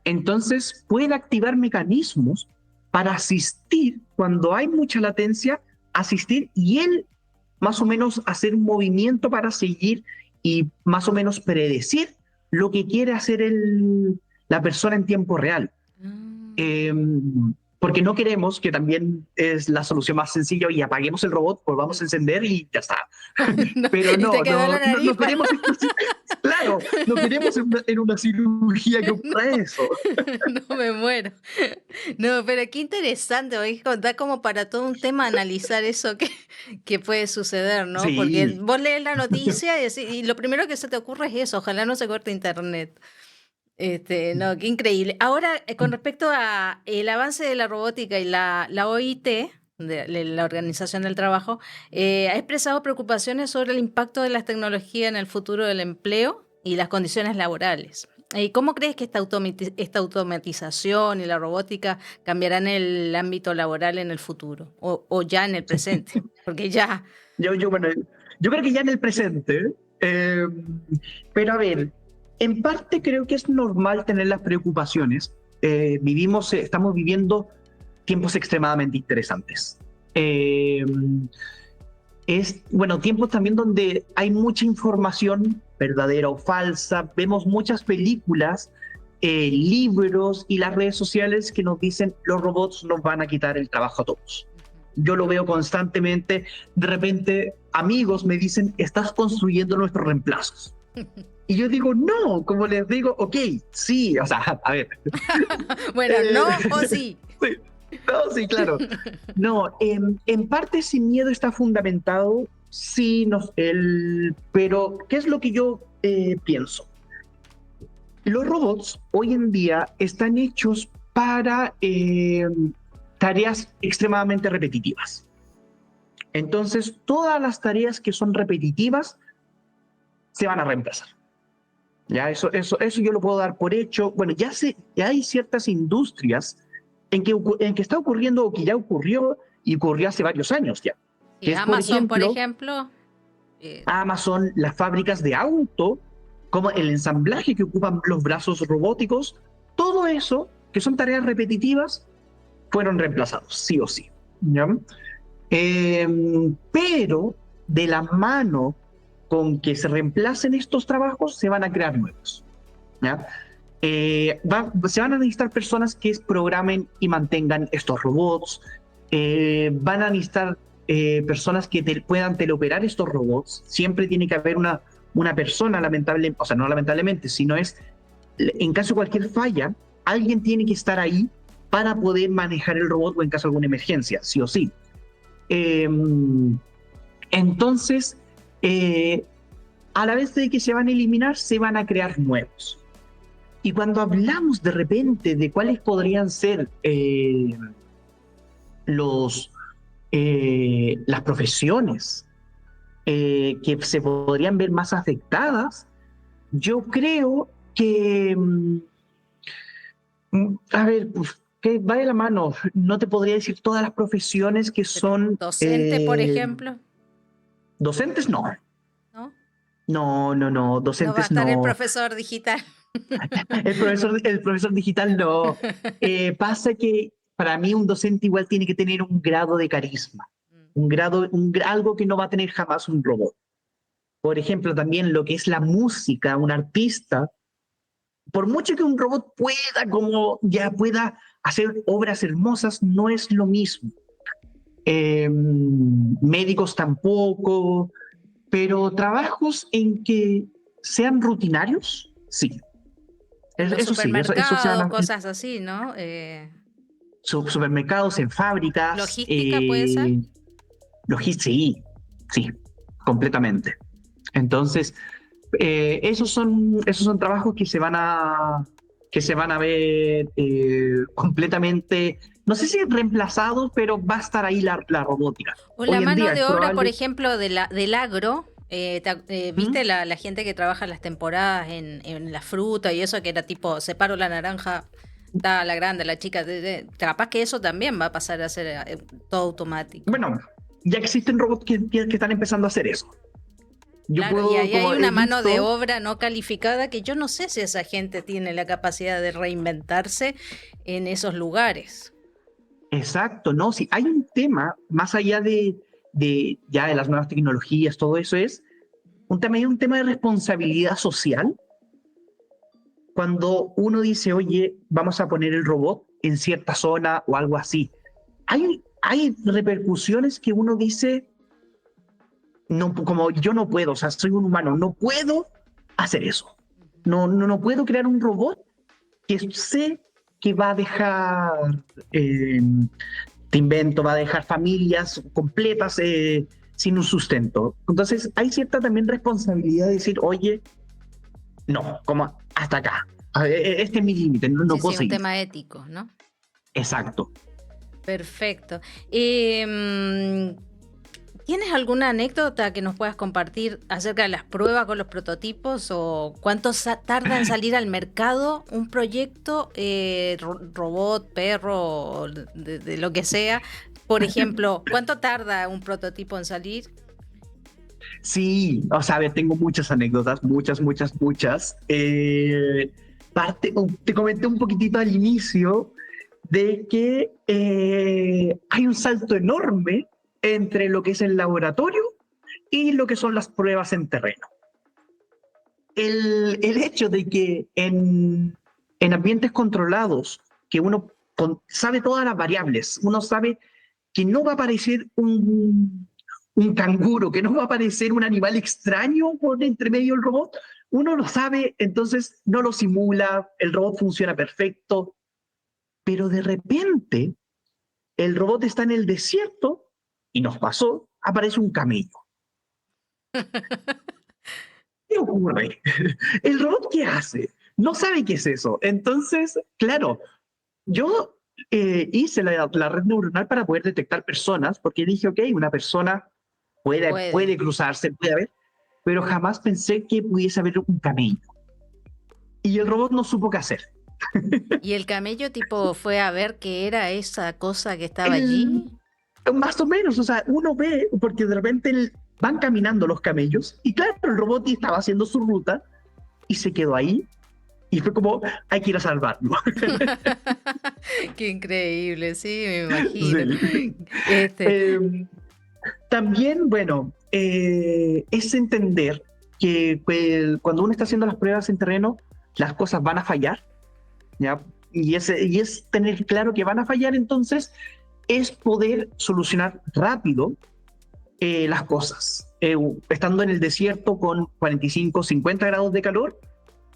Entonces puede activar mecanismos para asistir cuando hay mucha latencia, asistir, y él más o menos hacer un movimiento para seguir y más o menos predecir lo que quiere hacer la persona en tiempo real. Eh, Porque no queremos, que también es la solución más sencilla, y apaguemos el robot, volvamos a encender y ya está. Pero Y te no, quedó la nariz. no queremos, claro, no queremos en una cirugía que ocurra eso. No me muero. No, pero qué interesante, hijo. Da como para todo un tema analizar eso que puede suceder, ¿no? Porque Sí. vos lees la noticia y lo primero que se te ocurre es eso, ojalá no se corte internet. No, qué increíble. Ahora, con respecto a el avance de la robótica y la OIT, de la Organización del Trabajo, ha expresado preocupaciones sobre el impacto de las tecnologías en el futuro del empleo y las condiciones laborales. ¿Y cómo crees que esta automatización y la robótica cambiarán el ámbito laboral en el futuro o ya en el presente? Porque ya... Bueno, yo creo que ya en el presente, pero a ver, en parte creo que es normal tener las preocupaciones. Estamos viviendo tiempos extremadamente interesantes. Bueno, tiempos también donde hay mucha información verdadera o falsa. Vemos muchas películas, libros y las redes sociales que nos dicen los robots nos van a quitar el trabajo a todos. Yo lo veo constantemente. De repente, amigos me dicen, estás construyendo nuestros reemplazos. Y yo digo, no, como les digo, ok, sí, o sea, a ver. Bueno, no o sí. Sí. No, sí, claro. No, en parte ese miedo está fundamentado, sí, pero ¿qué es lo que yo pienso? Los robots hoy en día están hechos para tareas extremadamente repetitivas. Entonces, todas las tareas que son repetitivas se van a reemplazar. Ya, eso yo lo puedo dar por hecho. Bueno, ya hay ciertas industrias en que está ocurriendo o que ya ocurrió y ocurrió hace varios años ya. Y Amazon, por ejemplo. Amazon, las fábricas de auto, como el ensamblaje que ocupan los brazos robóticos, todo eso, que son tareas repetitivas, fueron reemplazados, sí o sí. ¿Ya? Pero de la mano con que se reemplacen estos trabajos, se van a crear nuevos. ¿Ya? Se van a necesitar personas que programen y mantengan estos robots, van a necesitar personas que puedan teleoperar estos robots. Siempre tiene que haber una persona, o sea, no lamentablemente, sino en caso de cualquier falla, alguien tiene que estar ahí para poder manejar el robot o en caso de alguna emergencia, sí o sí. Entonces, a la vez de que se van a eliminar, se van a crear nuevos. Y cuando hablamos de repente de cuáles podrían ser las profesiones que se podrían ver más afectadas, yo creo que, a ver, pues, que va de la mano. No te podría decir todas las profesiones que son... ¿Docente, por ejemplo? ¿Docentes? No. ¿No? No, docentes no. No va a estar el profesor digital. El profesor digital no. Pasa que para mí un docente igual tiene que tener un grado de carisma, algo que no va a tener jamás un robot. Por ejemplo, también lo que es la música, un artista, por mucho que un robot pueda hacer obras hermosas, no es lo mismo. Médicos tampoco, pero trabajos en que sean rutinarios, sí. En los supermercados, cosas así, ¿no? Supermercados, en fábricas. ¿Logística puede ser? Sí, completamente. Entonces, esos son trabajos que se van a ver completamente, no sé si reemplazados, pero va a estar ahí la robótica. O la mano de obra, por ejemplo, del agro. ¿Viste la gente que trabaja en las temporadas en la fruta y eso, que era tipo, separo la naranja, está la grande, la chica? Capaz que eso también va a pasar a ser todo automático. Bueno, ya existen robots que están empezando a hacer eso. Claro, y ahí hay una mano de obra no calificada que yo no sé si esa gente tiene la capacidad de reinventarse en esos lugares. Exacto, no, sí, hay un tema más allá de las nuevas tecnologías, todo eso es un tema de responsabilidad social. Cuando uno dice, oye, vamos a poner el robot en cierta zona o algo así, hay repercusiones que uno dice, no, como yo no puedo, o sea, soy un humano, no puedo hacer eso. No puedo crear un robot que sé que va a dejar, va a dejar familias completas sin un sustento. Entonces hay cierta también responsabilidad de decir, oye, no, como hasta acá. Este es mi límite, no puedo seguir. Sí, un tema ético, ¿no? Exacto. Perfecto. ¿Tienes alguna anécdota que nos puedas compartir acerca de las pruebas con los prototipos o cuánto tarda en salir al mercado un proyecto, robot, perro, de lo que sea? Por ejemplo, ¿cuánto tarda un prototipo en salir? Sí, o sea, a ver, tengo muchas anécdotas, muchas. Te comenté un poquitito al inicio de que hay un salto enorme entre lo que es el laboratorio y lo que son las pruebas en terreno. El hecho de que en ambientes controlados, que uno sabe todas las variables, uno sabe que no va a aparecer un canguro, que no va a aparecer un animal extraño por entre medio del robot, uno lo sabe, entonces no lo simula, el robot funciona perfecto, pero de repente el robot está en el desierto y nos pasó, aparece un camello. ¿Qué ocurre? ¿El robot qué hace? No sabe qué es eso. Entonces, claro, yo hice la red neuronal para poder detectar personas, porque dije, ok, una persona puede cruzarse, puede haber, pero jamás pensé que pudiese haber un camello. Y el robot no supo qué hacer. ¿Y el camello tipo fue a ver qué era esa cosa que estaba allí? Más o menos, o sea, uno ve, porque de repente van caminando los camellos, y claro, el robot estaba haciendo su ruta, y se quedó ahí, y fue como, hay que ir a salvarlo. Qué increíble, sí, me imagino. Sí. Este, También, bueno, es entender que cuando uno está haciendo las pruebas en terreno, las cosas van a fallar, ¿ya? Y es tener claro que van a fallar, entonces es poder solucionar rápido las cosas. Estando en el desierto con 45, 50 grados de calor,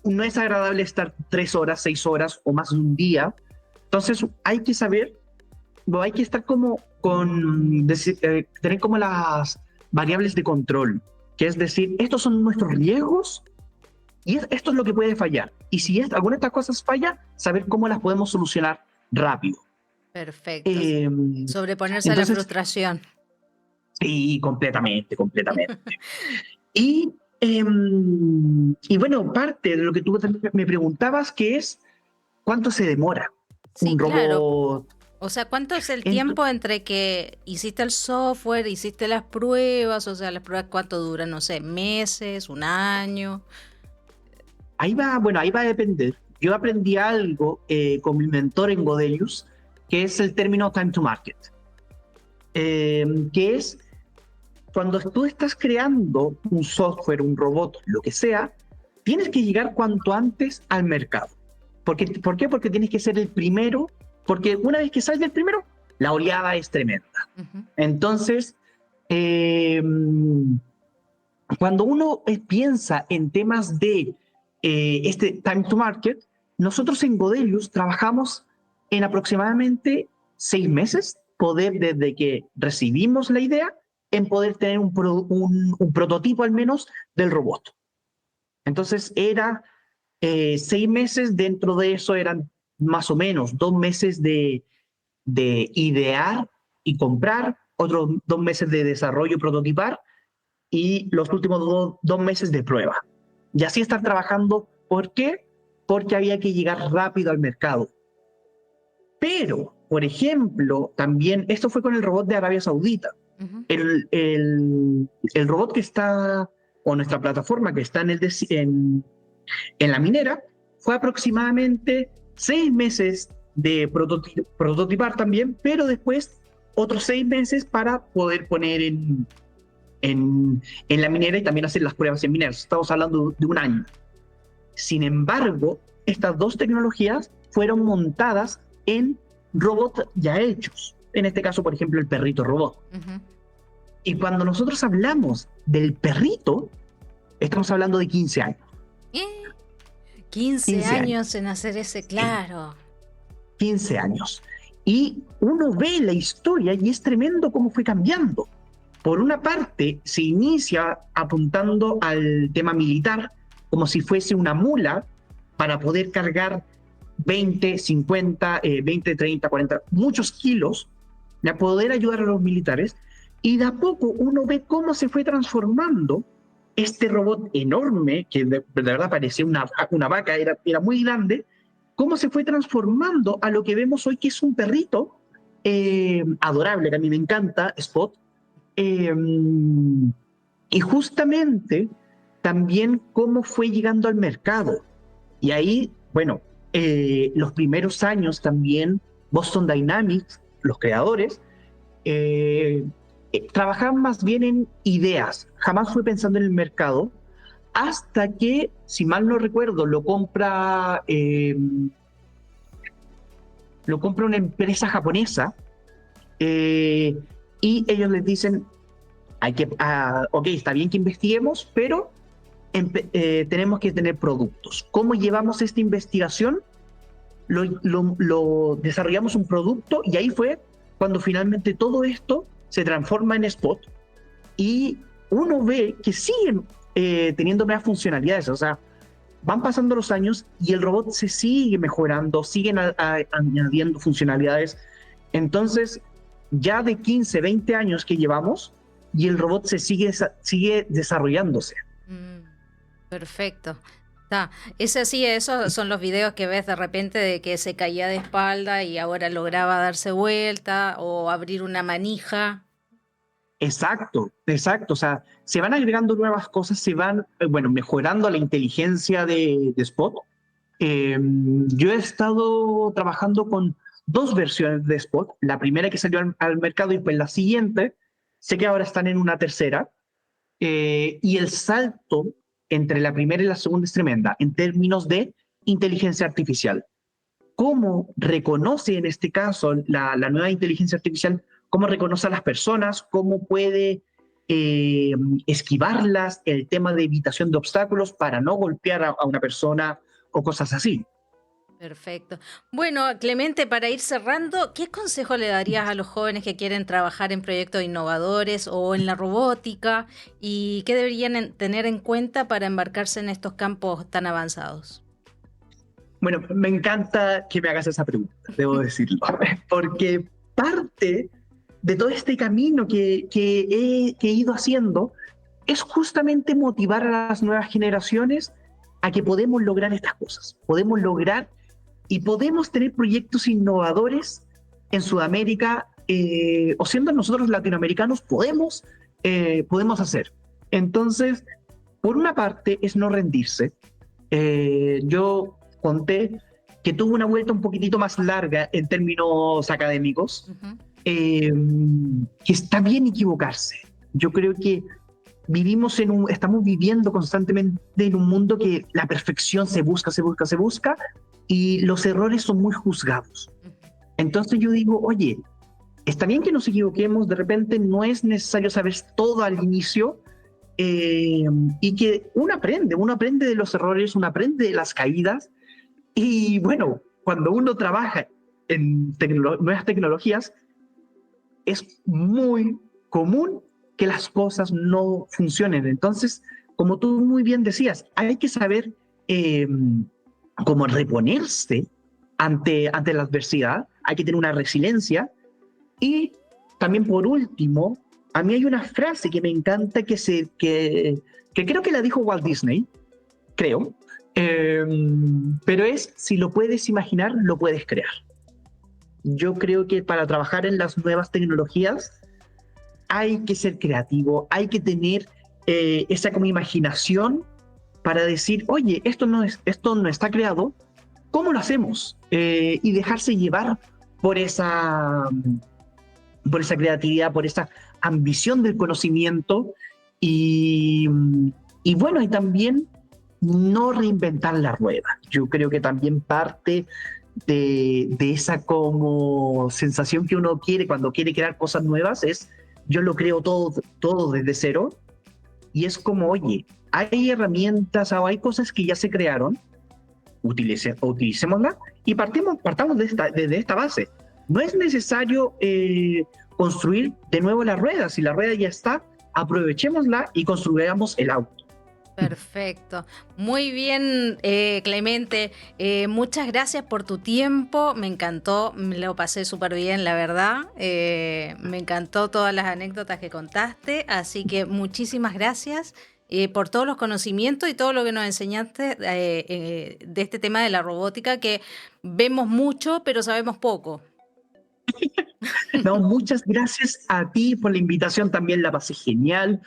no es agradable estar 3 horas, 6 horas o más de un día. Entonces hay que saber, hay que estar tener como las variables de control, que es decir, estos son nuestros riesgos y esto es lo que puede fallar. Y si alguna de estas cosas falla, saber cómo las podemos solucionar rápido. perfecto. Sobreponerse a la Entonces, frustración. sí, completamente. Y bueno, parte de lo que tú también me preguntabas, que es cuánto se demora Sí, un claro. robot. O sea, ¿cuánto es el tiempo entre que hiciste el software, hiciste las pruebas? O sea, las pruebas, ¿cuánto duran? No sé, meses, un año. Ahí va a depender. Yo aprendí algo con mi mentor en Godelius, que es el término time to market, que es cuando tú estás creando un software, un robot, lo que sea, tienes que llegar cuanto antes al mercado. ¿Por qué? Porque tienes que ser el primero, porque una vez que sales el primero, la oleada es tremenda. Ujú. Entonces, cuando uno piensa en temas de este time to market, nosotros en Godelius trabajamos en aproximadamente 6 meses, poder desde que recibimos la idea, en poder tener un prototipo al menos del robot. Entonces era 6 meses, dentro de eso eran más o menos 2 meses de idear y comprar, otros 2 meses de desarrollo y prototipar, y los últimos 2 meses de prueba. Y así estar trabajando. ¿Por qué? Porque había que llegar rápido al mercado. Pero, por ejemplo, también esto fue con el robot de Arabia Saudita. Uh-huh. El robot que está, o nuestra plataforma que está en la minera, fue aproximadamente 6 meses de prototipar también, pero después otros 6 meses para poder poner en la minera y también hacer las pruebas en mineros. Estamos hablando de un año. Sin embargo, estas dos tecnologías fueron montadas en robots ya hechos. En este caso, por ejemplo, el perrito robot. Uh-huh. Y cuando nosotros hablamos del perrito, estamos hablando de 15 años. 15 años en hacer ese, claro. 15 años. Y uno ve la historia y es tremendo cómo fue cambiando. Por una parte, se inicia apuntando al tema militar, como si fuese una mula para poder cargar 20, 50, 20, 30, 40, muchos kilos, para poder ayudar a los militares. Y de a poco uno ve cómo se fue transformando este robot enorme, que de verdad parecía una vaca, era muy grande, cómo se fue transformando a lo que vemos hoy, que es un perrito adorable, que a mí me encanta, Spot. Eh, y justamente también cómo fue llegando al mercado. Y ahí, bueno, los primeros años también, Boston Dynamics, los creadores, eh, trabajaban más bien en ideas, jamás fue pensando en el mercado, hasta que, si mal no recuerdo, lo compra una empresa japonesa, eh, y ellos les dicen, ok, está bien que investiguemos, pero tenemos que tener productos. ¿Cómo llevamos esta investigación? Lo desarrollamos un producto, y ahí fue cuando finalmente todo esto se transforma en Spot, y uno ve que siguen teniendo nuevas funcionalidades. O sea, van pasando los años y el robot se sigue mejorando, siguen añadiendo funcionalidades. Entonces, ya de 15, 20 años que llevamos, y el robot sigue desarrollándose. Perfecto. Es así, esos son los videos que ves de repente de que se caía de espalda y ahora lograba darse vuelta o abrir una manija. Exacto, exacto. O sea, se van agregando nuevas cosas, se van, mejorando la inteligencia de Spot. Yo he estado trabajando con dos versiones de Spot. La primera que salió al mercado, y pues la siguiente. Sé que ahora están en una tercera. Y el salto entre la primera y la segunda es tremenda en términos de inteligencia artificial. ¿Cómo reconoce en este caso la nueva inteligencia artificial? ¿Cómo reconoce a las personas? ¿Cómo puede esquivarlas? El tema de evitación de obstáculos para no golpear a una persona o cosas así. Perfecto. Bueno, Clemente, para ir cerrando, ¿qué consejo le darías a los jóvenes que quieren trabajar en proyectos innovadores o en la robótica? ¿Y qué deberían tener en cuenta para embarcarse en estos campos tan avanzados? Bueno, me encanta que me hagas esa pregunta, debo decirlo, porque parte de todo este camino que he ido haciendo es justamente motivar a las nuevas generaciones a que podemos lograr estas cosas. Podemos lograr y podemos tener proyectos innovadores en Sudamérica, o siendo nosotros latinoamericanos, podemos hacer. Entonces, por una parte, es no rendirse. Yo conté que tuve una vuelta un poquitito más larga en términos académicos, que está bien equivocarse. Yo creo que estamos viviendo constantemente en un mundo que la perfección se busca, y los errores son muy juzgados. Entonces yo digo, oye, está bien que nos equivoquemos, de repente no es necesario saber todo al inicio, y que uno aprende de los errores, uno aprende de las caídas, y bueno, cuando uno trabaja en nuevas tecnologías, es muy común que las cosas no funcionen. Entonces, como tú muy bien decías, hay que saber cómo reponerse ante la adversidad, hay que tener una resiliencia. Y también, por último, a mí hay una frase que me encanta que creo que la dijo Walt Disney, creo, pero es: si lo puedes imaginar, lo puedes crear. Yo creo que para trabajar en las nuevas tecnologías hay que ser creativo, hay que tener esa como imaginación para decir, oye, esto no está creado, ¿cómo lo hacemos? Y dejarse llevar por esa creatividad, por esa ambición del conocimiento, y bueno, y también no reinventar la rueda. Yo creo que también parte de esa como sensación que uno quiere cuando quiere crear cosas nuevas es: yo lo creo todo desde cero, y es como, oye, hay herramientas o hay cosas que ya se crearon, utilicémoslas y partamos desde esta base. No es necesario construir de nuevo la rueda. Si la rueda ya está, aprovechémosla y construyamos el auto. Perfecto. Muy bien, Clemente. Muchas gracias por tu tiempo. Me encantó, me lo pasé súper bien, la verdad. Me encantó todas las anécdotas que contaste. Así que muchísimas gracias por todos los conocimientos y todo lo que nos enseñaste de este tema de la robótica, que vemos mucho, pero sabemos poco. No, muchas gracias a ti por la invitación, también la pasé genial.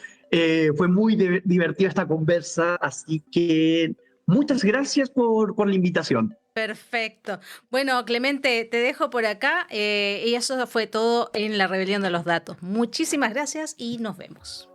Fue muy divertida esta conversa, así que muchas gracias por la invitación. Perfecto. Bueno, Clemente, te dejo por acá y eso fue todo en la rebelión de los datos. Muchísimas gracias y nos vemos.